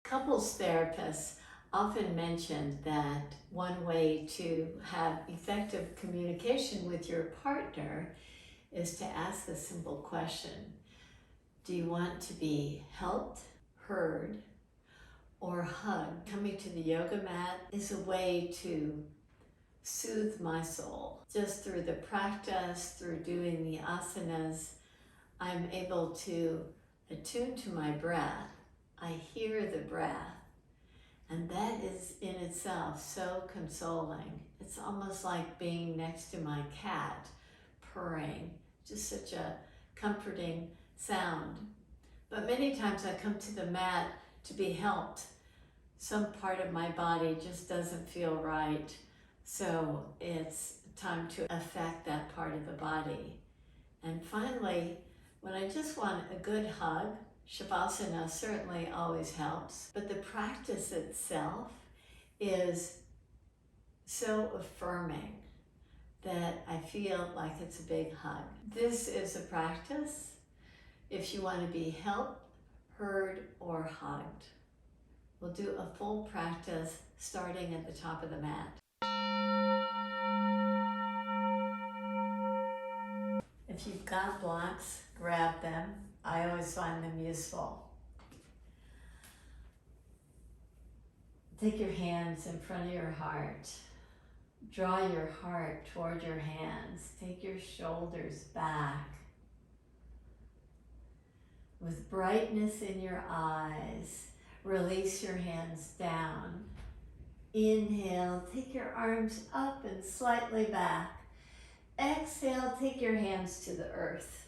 Couples therapists often mention that one way to have effective communication with your partner is to ask a simple question. Do you want to be helped, heard, or hugged? Coming to the yoga mat is a way to soothe my soul. Just through the practice, through doing the asanas, I'm able to attune to my breath. I hear the breath, and that is in itself so consoling. It's almost like being next to my cat purring, just such a comforting sound. But many times I come to the mat to be helped. Some part of my body just doesn't feel right, so it's time to affect that part of the body. And finally, when I just want a good hug, Shavasana certainly always helps, but the practice itself is so affirming that I feel like it's a big hug. This is a practice if you want to be helped, heard, or hugged. We'll do a full practice starting at the top of the mat. If you've got blocks, grab them. I always find them useful. Take your hands in front of your heart. Draw your heart toward your hands. Take your shoulders back. With brightness in your eyes, release your hands down. Inhale, take your arms up and slightly back. Exhale, take your hands to the earth.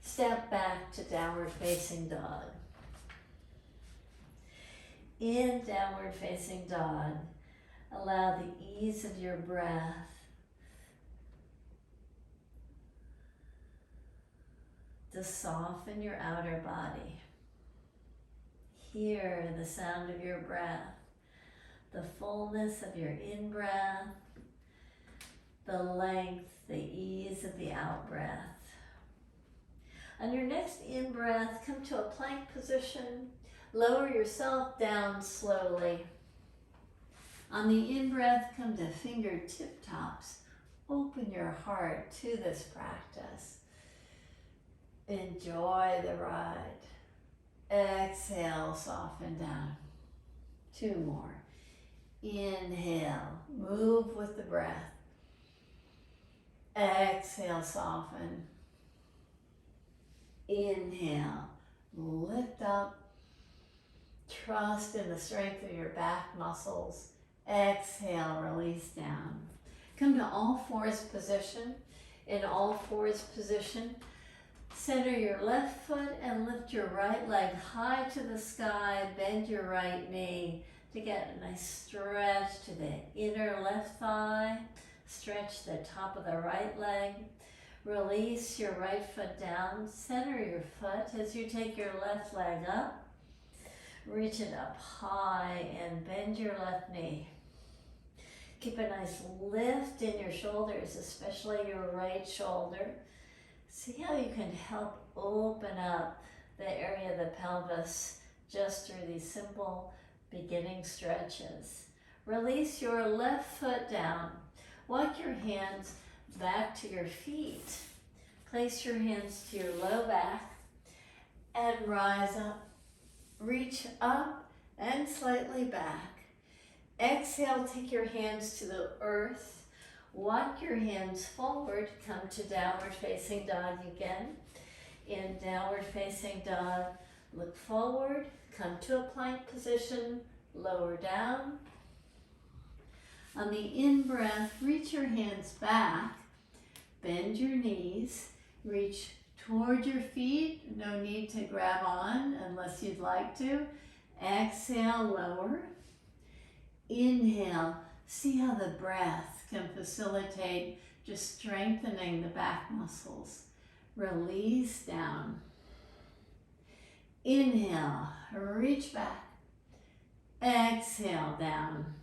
Step back to downward facing dog. In downward facing dog, allow the ease of your breath to soften your outer body. Hear the sound of your breath, the fullness of your in-breath, the length, the ease of the out-breath. On your next in-breath, come to a plank position. Lower yourself down slowly. On the in-breath, come to fingertip tops. Open your heart to this practice. Enjoy the ride. Exhale, soften down. 2 more. Inhale, move with the breath. Exhale, soften. Inhale, lift up. Trust in the strength of your back muscles. Exhale, release down. Come to all fours position. In all fours position, center your left foot and lift your right leg high to the sky. Bend your right knee to get a nice stretch to the inner left thigh. Stretch the top of the right leg. Release your right foot down. Center your foot as you take your left leg up. Reach it up high and bend your left knee. Keep a nice lift in your shoulders, especially your right shoulder. See how you can help open up the area of the pelvis just through these simple beginning stretches. Release your left foot down. Walk your hands back to your feet. Place your hands to your low back and rise up. Reach up and slightly back. Exhale, take your hands to the earth. Walk your hands forward. Come to downward facing dog again. In downward facing dog, look forward. Come to a plank position. Lower down. On the in-breath, reach your hands back. Bend your knees. Reach toward your feet. No need to grab on unless you'd like to. Exhale, lower. Inhale. See how the breath can facilitate just strengthening the back muscles. Release down. Inhale. Reach back. Exhale, down.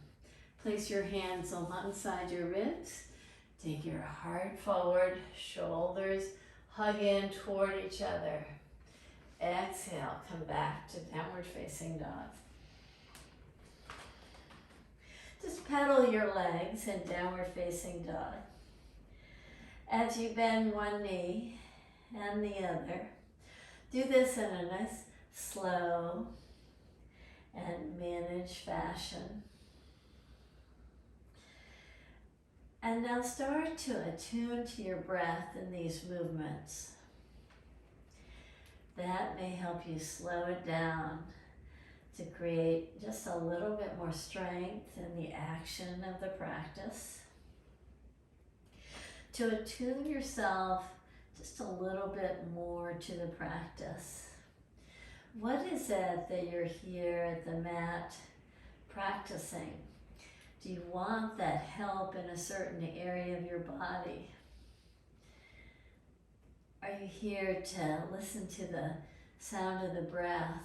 Place your hands alongside your ribs. Take your heart forward, shoulders hug in toward each other. Exhale, come back to downward facing dog. Just pedal your legs in downward facing dog. As you bend one knee and the other, do this in a nice, slow, and managed fashion. And now start to attune to your breath in these movements. That may help you slow it down to create just a little bit more strength in the action of the practice. To attune yourself just a little bit more to the practice. What is it that you're here at the mat practicing? Do you want that help in a certain area of your body? Are you here to listen to the sound of the breath,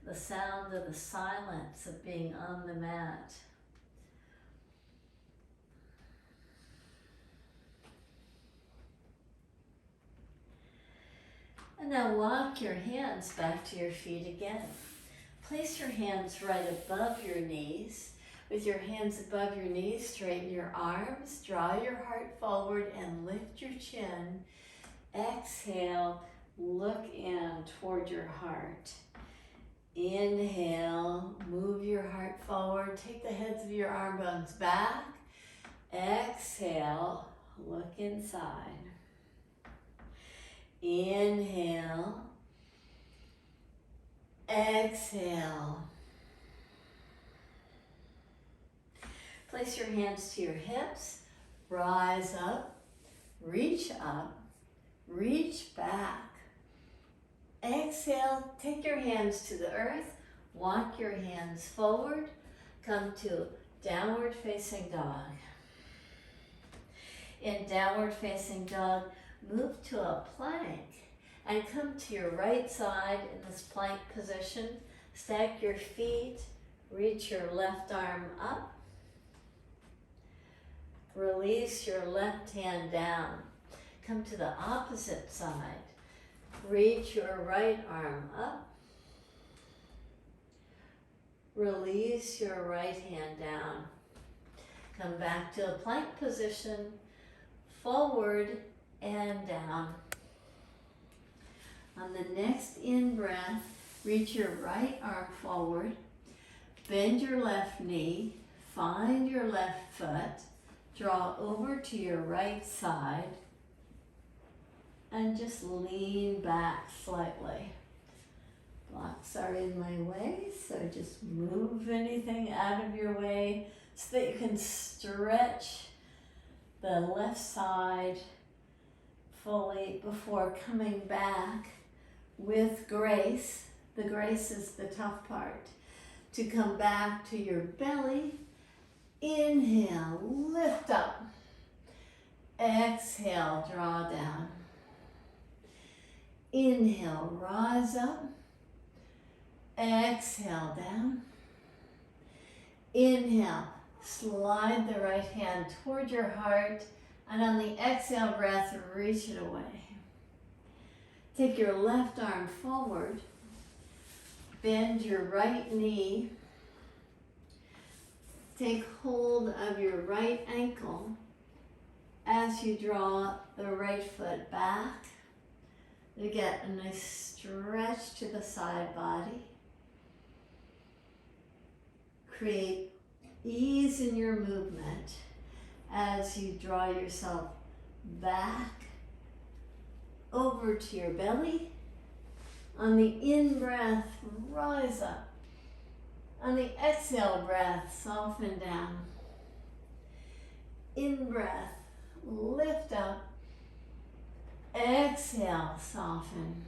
the sound of the silence of being on the mat? And now walk your hands back to your feet again. Place your hands right above your knees. With your hands above your knees, straighten your arms, draw your heart forward and lift your chin. Exhale, look in toward your heart. Inhale, move your heart forward, take the heads of your arm bones back. Exhale, look inside. Inhale, exhale. Place your hands to your hips, rise up, reach back. Exhale, take your hands to the earth, walk your hands forward, come to downward facing dog. In downward facing dog, move to a plank and come to your right side in this plank position. Stack your feet, reach your left arm up. Release your left hand down. Come to the opposite side. Reach your right arm up. Release your right hand down. Come back to a plank position, forward and down. On the next in-breath, reach your right arm forward, bend your left knee, find your left foot, draw over to your right side, and just lean back slightly. Blocks are in my way, so just move anything out of your way so that you can stretch the left side fully before coming back with grace. The grace is the tough part. To come back to your belly, inhale, lift up. Exhale, draw down. Inhale, rise up. Exhale, down. Inhale, slide the right hand toward your heart, and on the exhale breath, reach it away. Take your left arm forward, bend your right knee, take hold of your right ankle as you draw the right foot back. You get a nice stretch to the side body. Create ease in your movement as you draw yourself back over to your belly. On the in-breath, rise up. On the exhale breath, soften down. In-breath, lift up. Exhale, soften.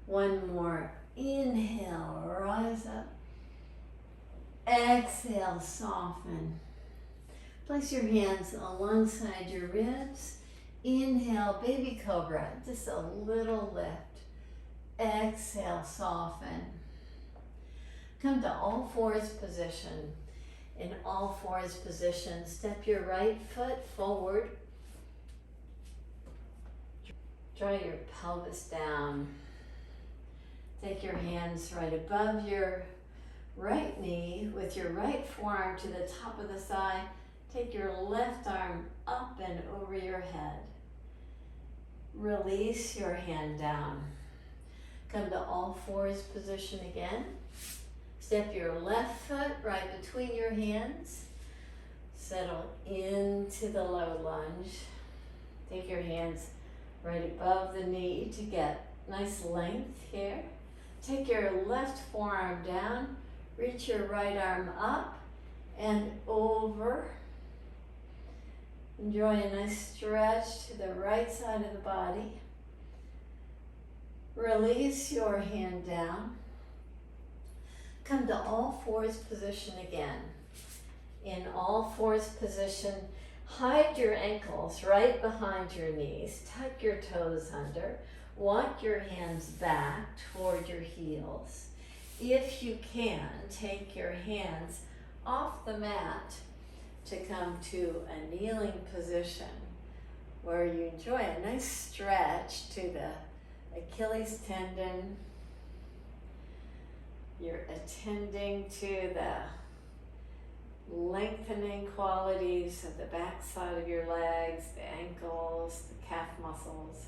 One more. Inhale, rise up. Exhale, soften. Place your hands alongside your ribs. Inhale, baby cobra, just a little lift. Exhale, soften. Come to all fours position. In all fours position, step your right foot forward. Draw your pelvis down. Take your hands right above your right knee with your right forearm to the top of the thigh. Take your left arm up and over your head. Release your hand down. Come to all fours position again. Step your left foot right between your hands. Settle into the low lunge. Take your hands right above the knee to get nice length here. Take your left forearm down. Reach your right arm up and over. Enjoy a nice stretch to the right side of the body. Release your hand down. Come to all fours position again. In all fours position, hide your ankles right behind your knees. Tuck your toes under. Walk your hands back toward your heels. If you can, take your hands off the mat to come to a kneeling position where you enjoy a nice stretch to the Achilles tendon. You're attending to the lengthening qualities of the back side of your legs, the ankles, the calf muscles.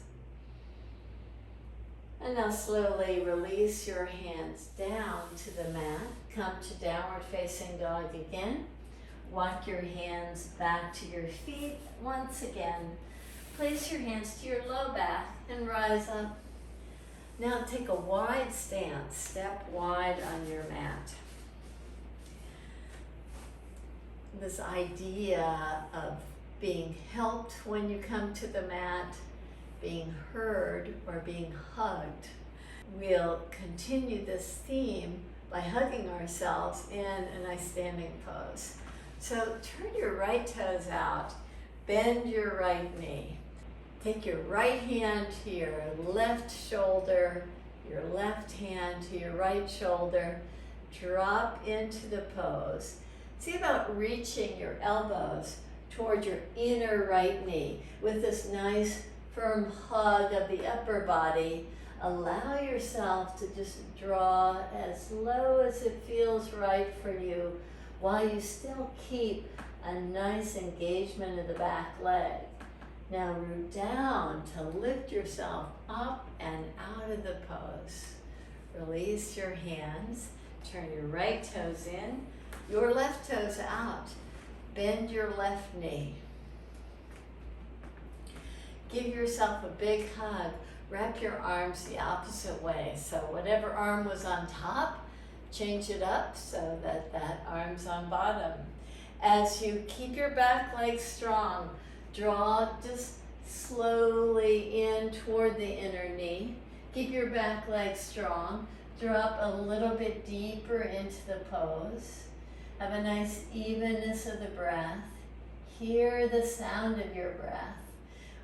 And now slowly release your hands down to the mat. Come to downward facing dog again. Walk your hands back to your feet once again. Place your hands to your low back and rise up. Now take a wide stance. Step wide on your mat. This idea of being helped when you come to the mat, being heard or being hugged. We'll continue this theme by hugging ourselves in a nice standing pose. So turn your right toes out, bend your right knee. Take your right hand to your left shoulder, your left hand to your right shoulder. Drop into the pose. See about reaching your elbows toward your inner right knee with this nice firm hug of the upper body. Allow yourself to just draw as low as it feels right for you while you still keep a nice engagement of the back leg. Now root down to lift yourself up and out of the pose. Release your hands. Turn your right toes in, your left toes out. Bend your left knee. Give yourself a big hug. Wrap your arms the opposite way. So whatever arm was on top, change it up so that that arm's on bottom. As you keep your back leg strong, draw just slowly in toward the inner knee. Keep your back leg strong. Drop a little bit deeper into the pose. Have a nice evenness of the breath. Hear the sound of your breath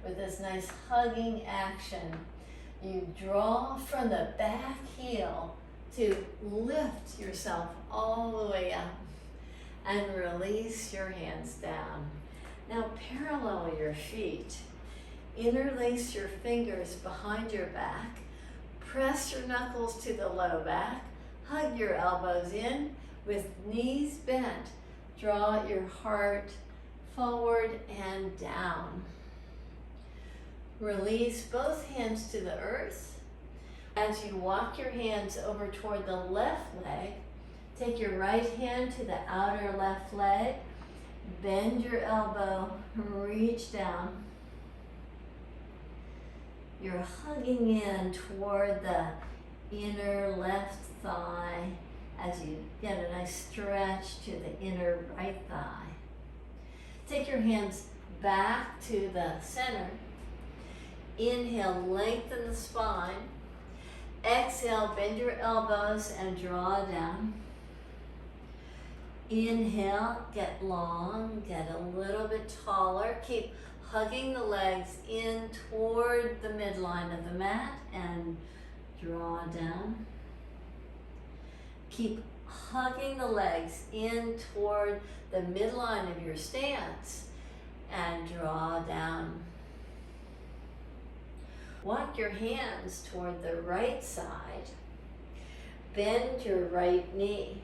with this nice hugging action. You draw from the back heel to lift yourself all the way up and release your hands down. Now parallel your feet. Interlace your fingers behind your back. Press your knuckles to the low back. Hug your elbows in with knees bent. Draw your heart forward and down. Release both hands to the earth. As you walk your hands over toward the left leg, take your right hand to the outer left leg. Bend your elbow, reach down. You're hugging in toward the inner left thigh as you get a nice stretch to the inner right thigh. Take your hands back to the center. Inhale, lengthen the spine. Exhale, bend your elbows and draw down. Inhale, get long, get a little bit taller. Keep hugging the legs in toward the midline of the mat and draw down. Keep hugging the legs in toward the midline of your stance and draw down. Walk your hands toward the right side. Bend your right knee.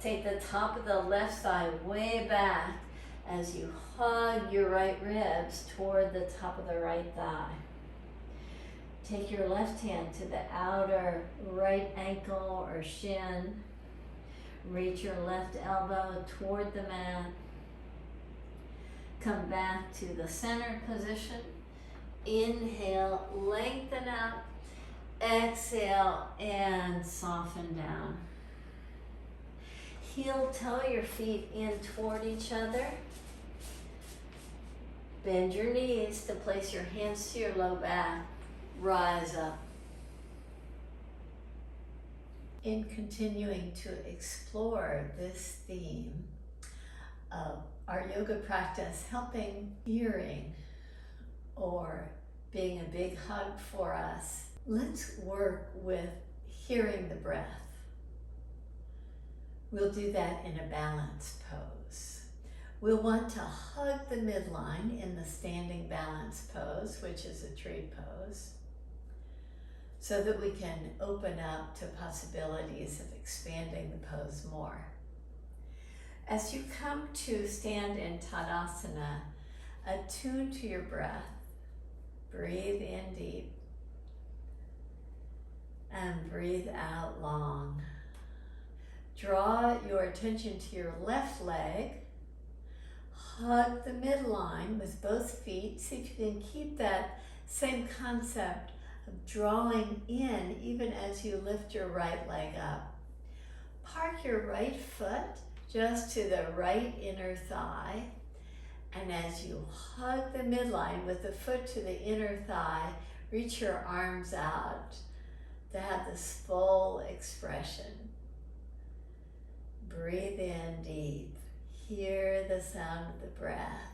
Take the top of the left thigh way back as you hug your right ribs toward the top of the right thigh. Take your left hand to the outer right ankle or shin. Reach your left elbow toward the mat. Come back to the center position. Inhale, lengthen out. Exhale and soften down. Heel toe your feet in toward each other. Bend your knees to place your hands to your low back. Rise up. In continuing to explore this theme of our yoga practice helping hearing or being a big hug for us, let's work with hearing the breath. We'll do that in a balanced pose. We'll want to hug the midline in the standing balance pose, which is a tree pose, so that we can open up to possibilities of expanding the pose more. As you come to stand in Tadasana, attune to your breath. Breathe in deep and breathe out long. Draw your attention to your left leg. Hug the midline with both feet. See if you can keep that same concept of drawing in even as you lift your right leg up. Park your right foot just to the right inner thigh. And as you hug the midline with the foot to the inner thigh, reach your arms out to have this full expression. Breathe in deep. Hear the sound of the breath.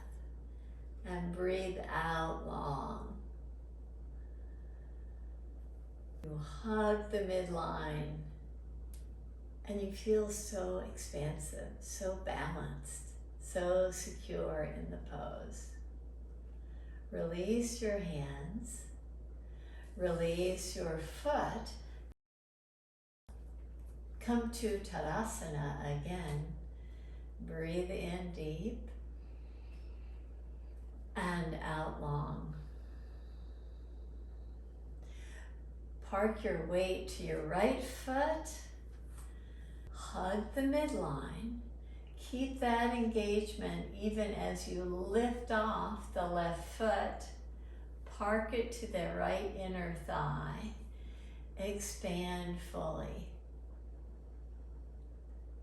And breathe out long. You hug the midline and you feel so expansive, so balanced, so secure in the pose. Release your hands. Release your foot. Come to Tadasana again. Breathe in deep and out long. Park your weight to your right foot. Hug the midline. Keep that engagement even as you lift off the left foot. Park it to the right inner thigh. Expand fully.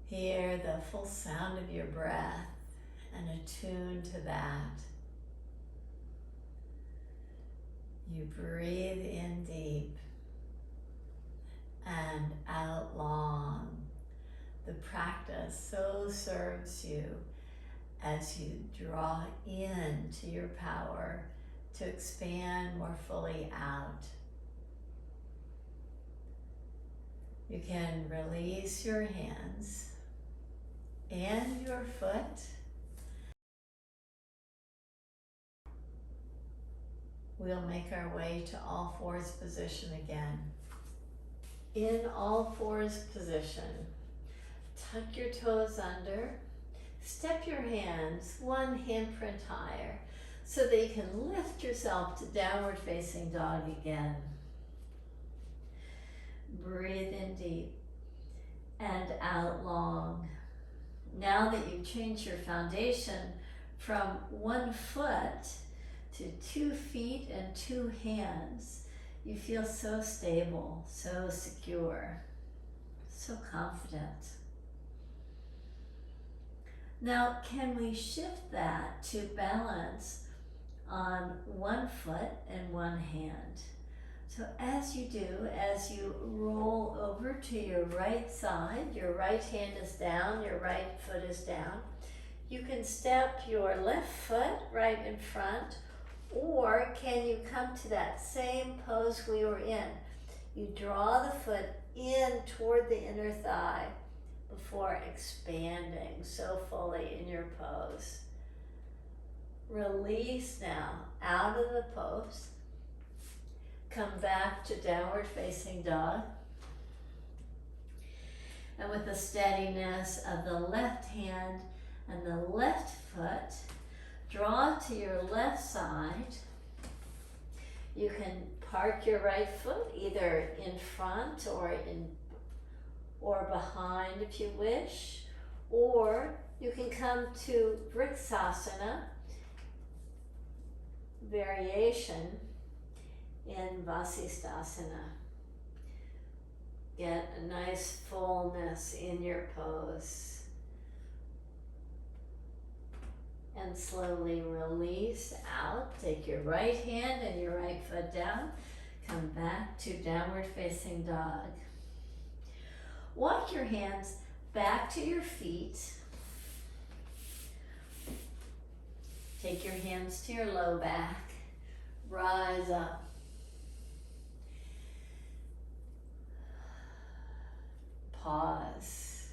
Hear the full sound of your breath and attune to that. You breathe in deep and out long. The practice so serves you as you draw into your power to expand more fully out. You can release your hands and your foot. We'll make our way to all fours position again. In all fours position, tuck your toes under, step your hands one handprint higher so that you can lift yourself to downward facing dog again. Breathe in deep and out long. Now that you've changed your foundation from 1 foot to 2 feet and 2 hands, you feel so stable, so secure, so confident. Now, can we shift that to balance on 1 foot and 1 hand? So as you do, as you roll over to your right side, your right hand is down, your right foot is down. You can step your left foot right in front, or can you come to that same pose we were in? You draw the foot in toward the inner thigh before expanding so fully in your pose. Release now out of the pose. Come back to downward facing dog. And with the steadiness of the left hand and the left foot, draw to your left side. You can park your right foot either in front or behind if you wish, or you can come to Vriksasana variation in Vasisthasana. Get a nice fullness in your pose. And slowly release out. Take your right hand and your right foot down. Come back to downward facing dog. Walk your hands back to your feet. Take your hands to your low back. Rise up. Pause.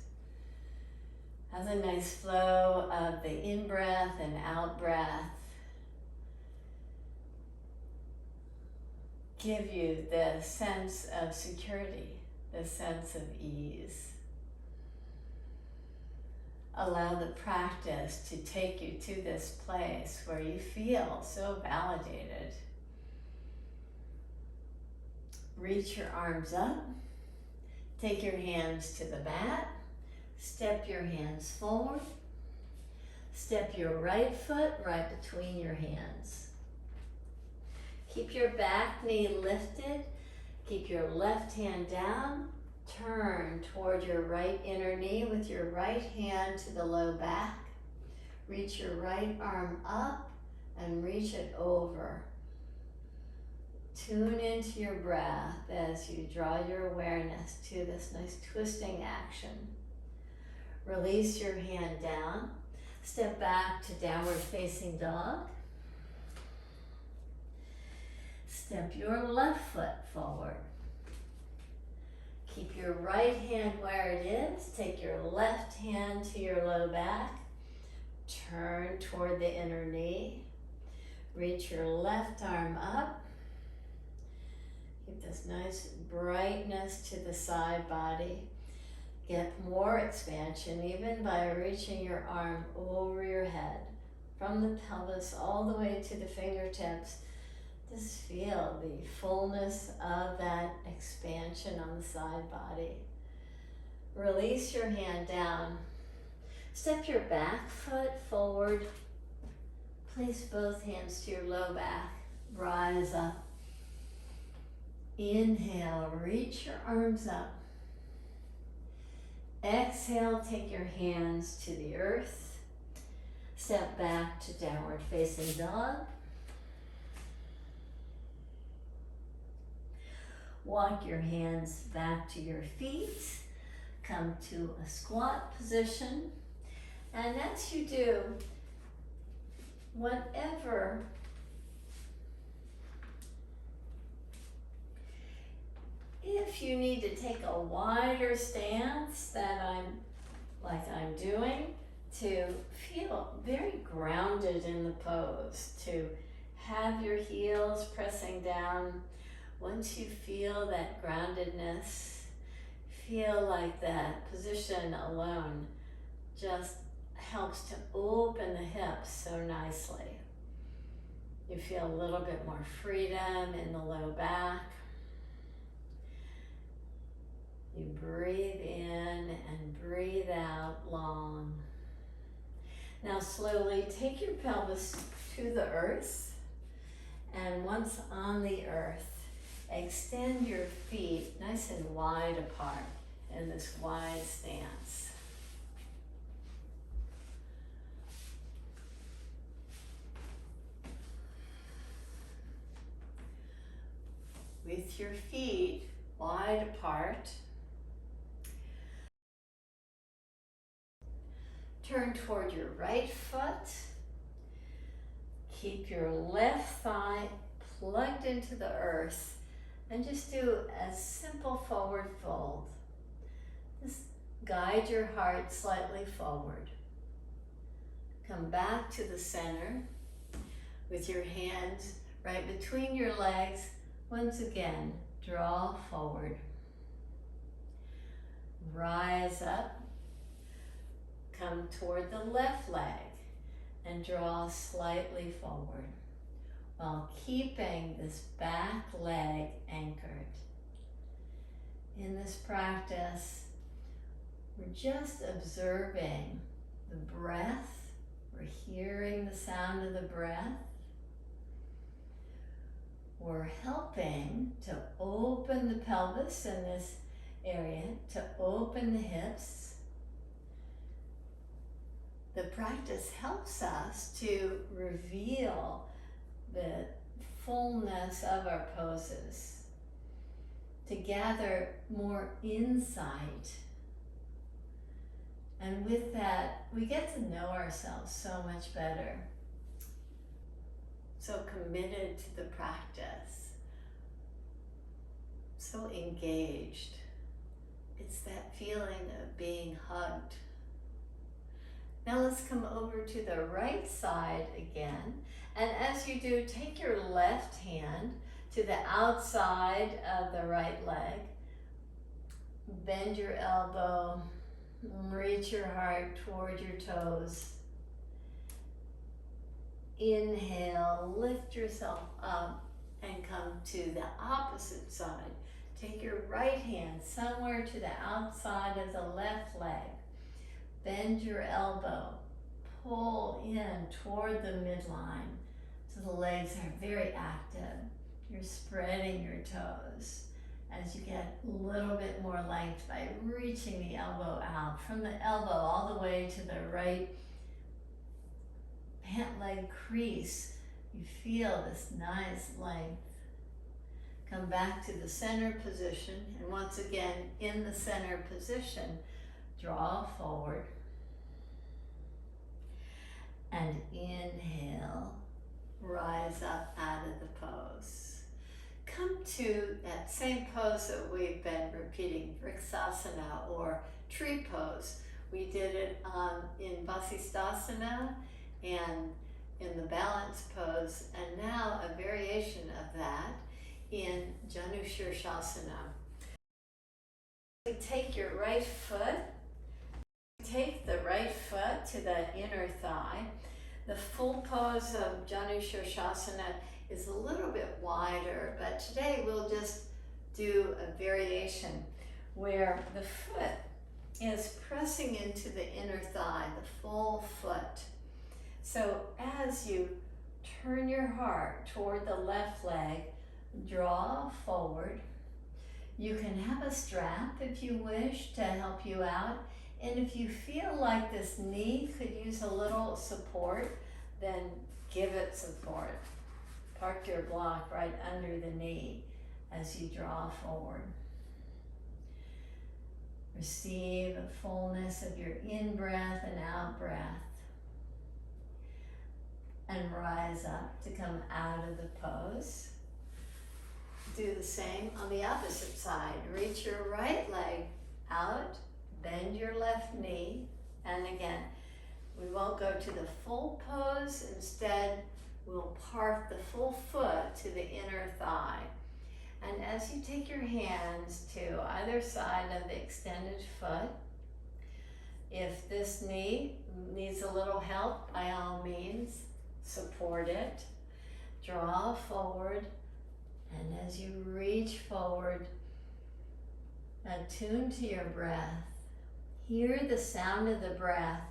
Have a nice flow of the in-breath and out-breath. Give you the sense of security, the sense of ease. Allow the practice to take you to this place where you feel so validated. Reach your arms up. Take your hands to the mat. Step your hands forward. Step your right foot right between your hands. Keep your back knee lifted. Keep your left hand down. Turn toward your right inner knee with your right hand to the low back. Reach your right arm up and reach it over. Tune into your breath as you draw your awareness to this nice twisting action. Release your hand down. Step back to downward facing dog. Step your left foot forward. Keep your right hand where it is. Take your left hand to your low back. Turn toward the inner knee. Reach your left arm up. Keep this nice brightness to the side body. Get more expansion even by reaching your arm over your head, from the pelvis all the way to the fingertips. Just feel the fullness of that expansion on the side body. Release your hand down. Step your back foot forward. Place both hands to your low back. Rise up. Inhale, reach your arms up. Exhale, take your hands to the earth. Step back to downward facing dog. Walk your hands back to your feet. Come to a squat position. And as you do, whatever if you need to take a wider stance that I'm doing, to feel very grounded in the pose, to have your heels pressing down. Once you feel that groundedness, feel like that position alone just helps to open the hips so nicely. You feel a little bit more freedom in the low back. You breathe in and breathe out long. Now slowly take your pelvis to the earth, and once on the earth, extend your feet nice and wide apart in this wide stance. With your feet wide apart, turn toward your right foot. Keep your left thigh plugged into the earth and just do a simple forward fold. Just guide your heart slightly forward. Come back to the center with your hands right between your legs. Once again, draw forward. rise up, come toward the left leg and draw slightly forward while keeping this back leg anchored. In this practice, we're just observing the breath. We're hearing the sound of the breath. We're helping to open the pelvis in this area, to open the hips. The practice helps us to reveal the fullness of our poses, to gather more insight. And with that, we get to know ourselves so much better. So committed to the practice, so engaged. It's that feeling of being hugged. Now let's come over to the right side again. And as you do, take your left hand to the outside of the right leg. Bend your elbow, reach your heart toward your toes. Inhale, lift yourself up and come to the opposite side. Take your right hand somewhere to the outside of the left leg. Bend your elbow, pull in toward the midline so the legs are very active. You're spreading your toes as you get a little bit more length by reaching the elbow out from the elbow all the way to the right pant leg crease. You feel this nice length. Come back to the center position, and once again in the center position, draw forward and inhale, rise up out of the pose. Come to that same pose that we've been repeating, Vrksasana or tree pose. We did it in Vasisthasana and in the balance pose, and now a variation of that in Janu Shirshasana. We take your right foot, take the right foot to the inner thigh. The full pose of Janu Shirshasana is a little bit wider, but today we'll just do a variation where the foot is pressing into the inner thigh, the full foot. So as you turn your heart toward the left leg, draw forward. You can have a strap if you wish to help you out. And if you feel like this knee could use a little support, then give it support. Park your block right under the knee as you draw forward. Receive a fullness of your in-breath and out-breath. And rise up to come out of the pose. Do the same on the opposite side. Reach your right leg out, bend your left knee, and again, we won't go to the full pose. Instead, we'll park the full foot to the inner thigh. And as you take your hands to either side of the extended foot, if this knee needs a little help, by all means, support it. Draw forward, and as you reach forward, attune to your breath. Hear the sound of the breath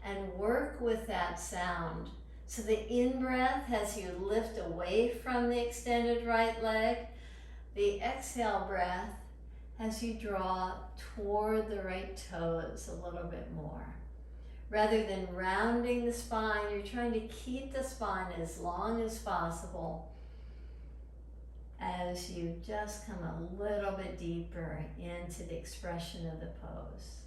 and work with that sound. So the in-breath as you lift away from the extended right leg, the exhale breath as you draw toward the right toes a little bit more. Rather than rounding the spine, you're trying to keep the spine as long as possible as you just come a little bit deeper into the expression of the pose.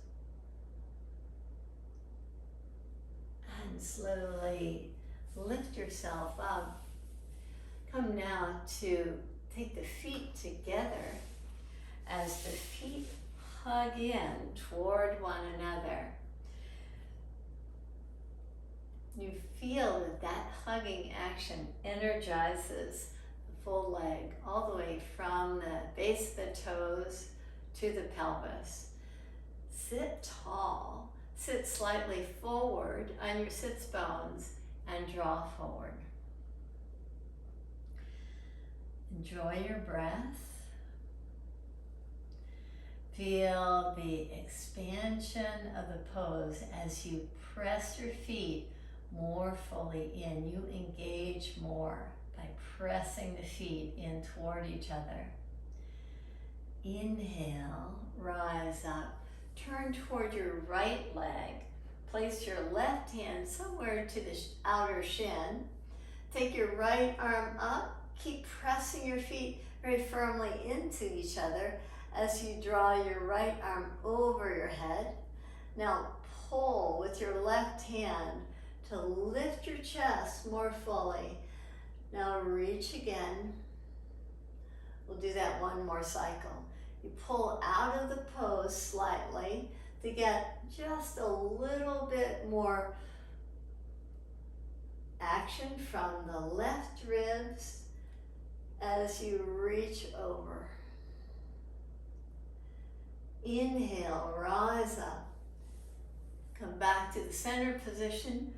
And slowly lift yourself up. Come now to take the feet together as the feet hug in toward one another. You feel that that hugging action energizes the full leg all the way from the base of the toes to the pelvis. Sit tall. Sit slightly forward on your sits bones and draw forward. Enjoy your breath. Feel the expansion of the pose as you press your feet more fully in. You engage more by pressing the feet in toward each other. Inhale, rise up. Turn toward your right leg. Place your left hand somewhere to the outer shin. Take your right arm up. Keep pressing your feet very firmly into each other as you draw your right arm over your head. Now pull with your left hand to lift your chest more fully. Now reach again. We'll do that one more cycle. You pull out of the pose slightly to get just a little bit more action from the left ribs as you reach over. Inhale, rise up. Come back to the center position.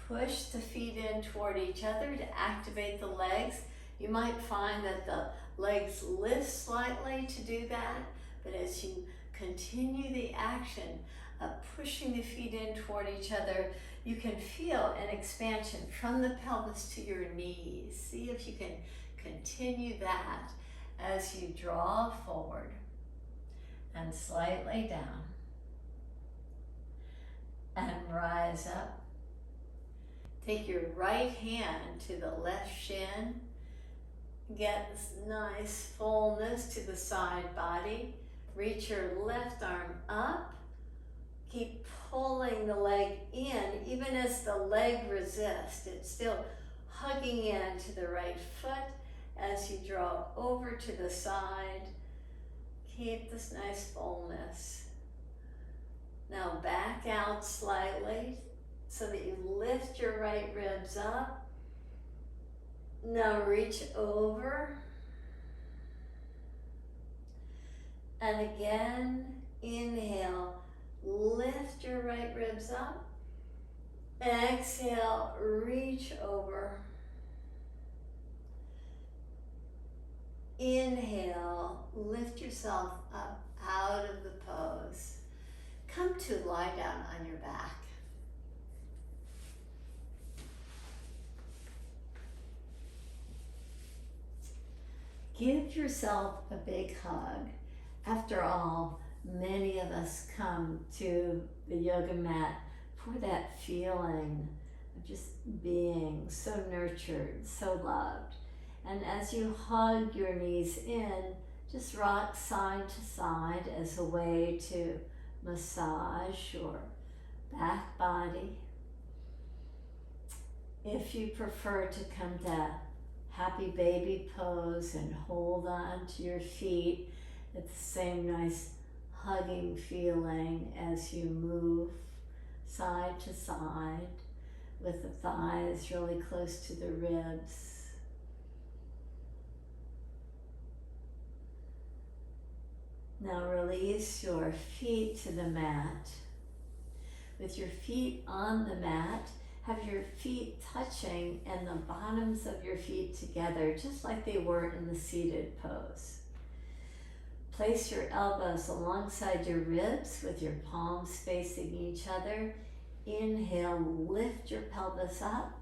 Push the feet in toward each other to activate the legs. You might find that the legs lift slightly to do that, but as you continue the action of pushing the feet in toward each other, you can feel an expansion from the pelvis to your knees. See if you can continue that as you draw forward and slightly down and rise up. Take your right hand to the left shin. Get this nice fullness to the side body. Reach your left arm up. Keep pulling the leg in, even as the leg resists. It's still hugging in to the right foot as you draw over to the side. Keep this nice fullness. Now back out slightly so that you lift your right ribs up. Now reach over. And again, inhale, lift your right ribs up. Exhale, reach over. Inhale, lift yourself up out of the pose. Come to lie down on your back. Give yourself a big hug. After all, many of us come to the yoga mat for that feeling of just being so nurtured, so loved. And as you hug your knees in, just rock side to side as a way to massage your back body. If you prefer to come to happy baby pose and hold on to your feet at the same nice hugging feeling as you move side to side with the thighs really close to the ribs. Now release your feet to the mat. With your feet on the mat, have your feet touching and the bottoms of your feet together, just like they were in the seated pose. Place your elbows alongside your ribs with your palms facing each other. Inhale, lift your pelvis up.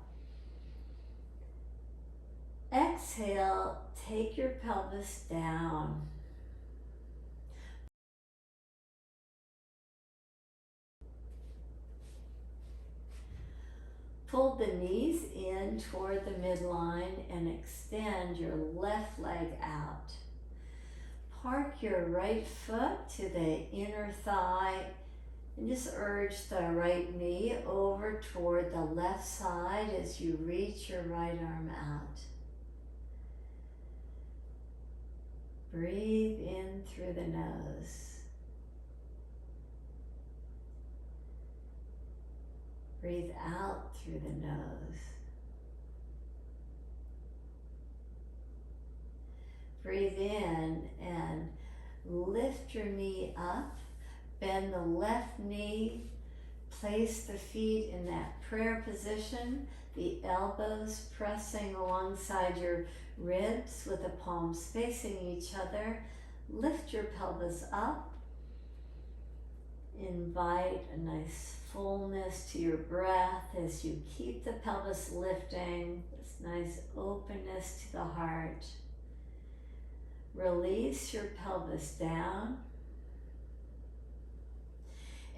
Exhale, take your pelvis down. Pull the knees in toward the midline and extend your left leg out. Park your right foot to the inner thigh and just urge the right knee over toward the left side as you reach your right arm out. Breathe in through the nose. Breathe out through the nose. Breathe in and lift your knee up. Bend the left knee. Place the feet in that prayer position, the elbows pressing alongside your ribs with the palms facing each other. Lift your pelvis up. Invite a nice fullness to your breath as you keep the pelvis lifting, this nice openness to the heart. Release your pelvis down.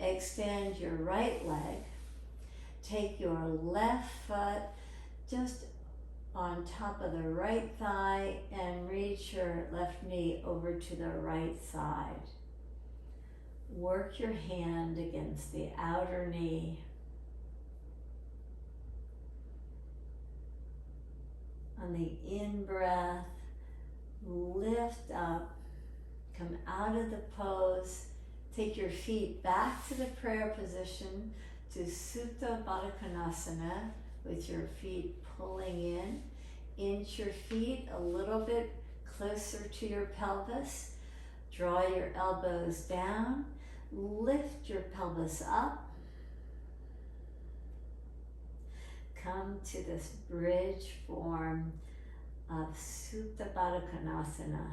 Extend your right leg. Take your left foot just on top of the right thigh and reach your left knee over to the right side. Work your hand against the outer knee. On the in-breath, lift up, come out of the pose. Take your feet back to the prayer position to Supta Baddha Konasana with your feet pulling in. Inch your feet a little bit closer to your pelvis. Draw your elbows down. Lift your pelvis up. Come to this bridge form of Supta Baddha Konasana.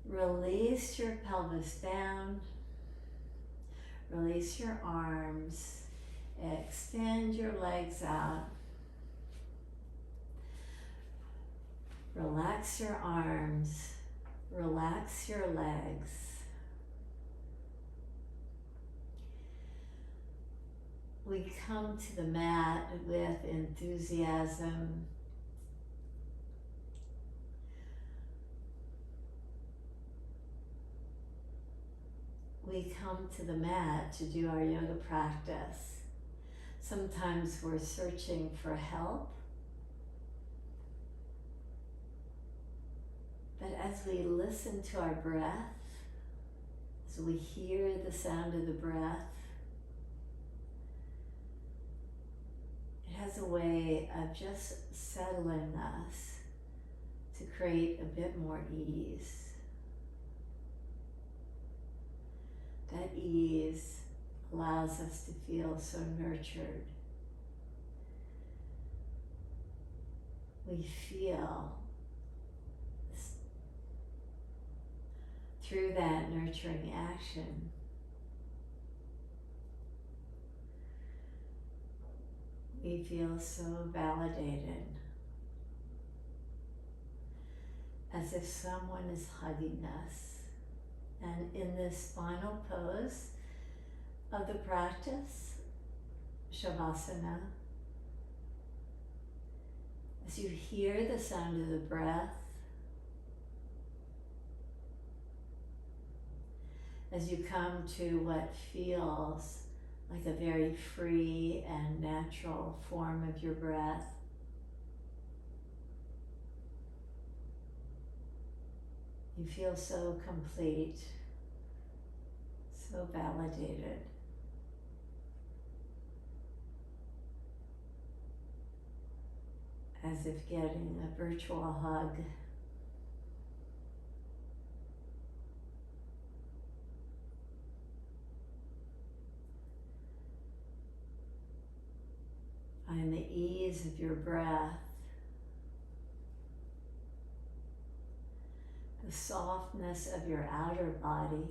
Release your pelvis down. Release your arms. Extend your legs out. Relax your arms. Relax your legs. We come to the mat with enthusiasm. We come to the mat to do our yoga practice. Sometimes we're searching for help. But as we listen to our breath, as we hear the sound of the breath, it has a way of just settling us to create a bit more ease. That ease allows us to feel so nurtured. We feel through that nurturing action, we feel so validated, as if someone is hugging us. And in this final pose of the practice, Shavasana, as you hear the sound of the breath, as you come to what feels like a very free and natural form of your breath, you feel so complete, so validated. As if getting a virtual hug. Find the ease of your breath, the softness of your outer body,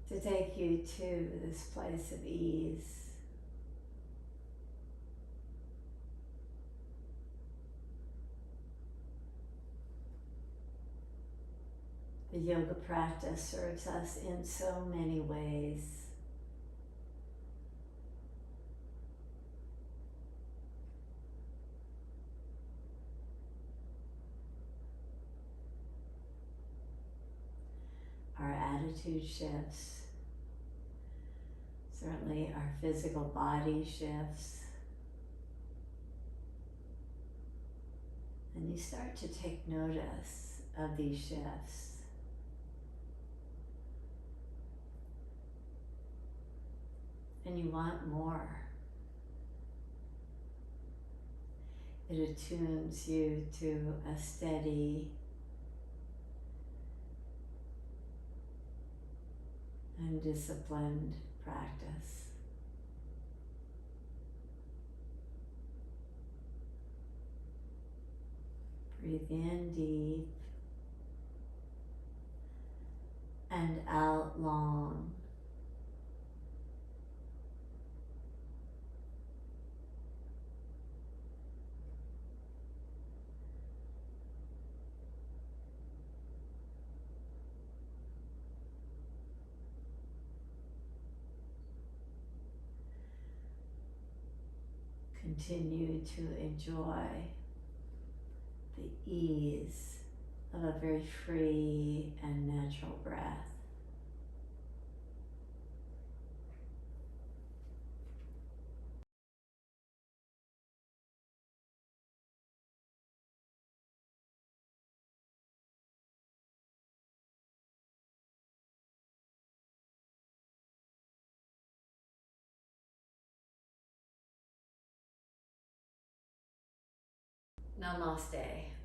to take you to this place of ease. The yoga practice serves us in so many ways. Our attitude shifts. Certainly our physical body shifts. And you start to take notice of these shifts. and you want more. It attunes you to a steady and disciplined practice. Breathe in deep and out long. Continue to enjoy the ease of a very free and natural breath. Namaste.